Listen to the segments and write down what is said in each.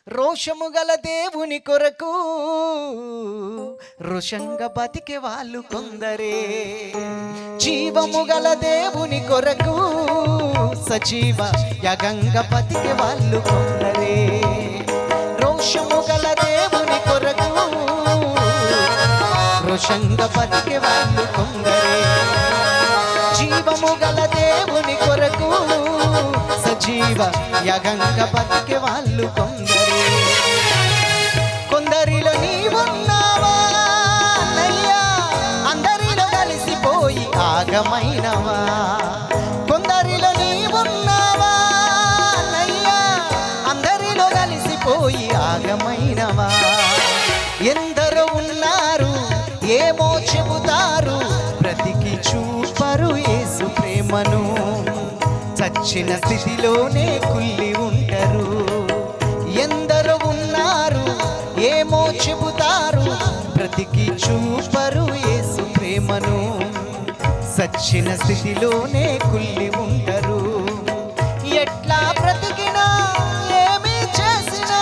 రోషము గల దేవుని కొరకు రోషంగా బతికే వాళ్ళు కొందరే. జీవము గల దేవుని కొరకు సజీవ యగంగా బతికే వాళ్ళు కొందరే. రోషము గల దేవుని కొరకు రోషంగా బతికే వాళ్ళు కొందరే. జీవము గల దేవుని కొరకు సజీవ యగంగా బతికే వాళ్ళు కొందరే. కొందరిలో నీవున్నావా అన్నయ్యా, అందరిలో కలిసిపోయి ఆగమైనవా. కొందరిలో నీవున్నావా అన్నయ్యా, అందరిలో కలిసిపోయి ఆగమైనవా. ఎందరో ఉన్నారు ఏమో చెబుతారు, బ్రతికి చూపరు యేసు ప్రేమను. చచ్చిన స్థితిలోనే కుల్లి ఉంటారు. ఎందరో ఉన్నారు ఏమో చెబుతారు, బ్రతికి చూపరు యేసు ప్రేమను. చచ్చిన స్థితిలోనే కుల్లి ఉంటారు. ఎట్లా బ్రతికినా ఏమి చేసినా,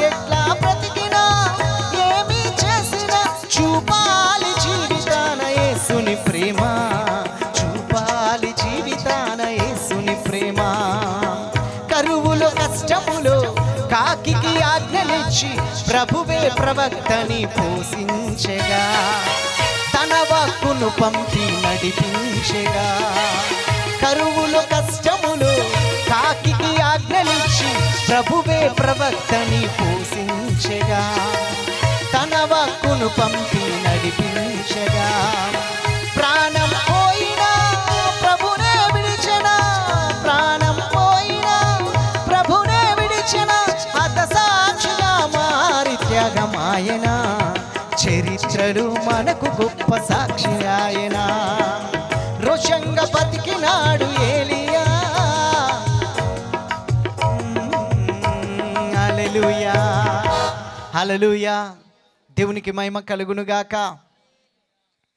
ఎట్లా బ్రతికినా ఏమి చేసినా చూపాలి జీవితాన యేసుని ప్రేమ. చూపాలి జీవితాన యేసుని ప్రేమ. కరువులో కష్టములో కాకికి ఆజ్ఞలిచ్చి ప్రభువే ప్రవక్తని పోషించెగా, తన వాక్కును పంపి నడిపించెగా. కరువులో కష్టములో కాకికి ఆజ్ఞలిచ్చి ప్రభువే ప్రవక్తని పోషించెగా, తన వాక్కును పంపి నడిపించెగా. ప్రాణం పోయినా ప్రభునే విడిచెనా, ప్రాణం పోయినా ప్రభునే విడిచెనా. హతసాక్షిగా మారి త్యాగమాయన, చరిత్రలు మనకు గొప్ప సాక్షి ఆయన. రోషంగా బతికినాడు ఏలియా. హల్లెలూయా, హల్లెలూయా. దేవునికి మహిమ కలుగునుగాక.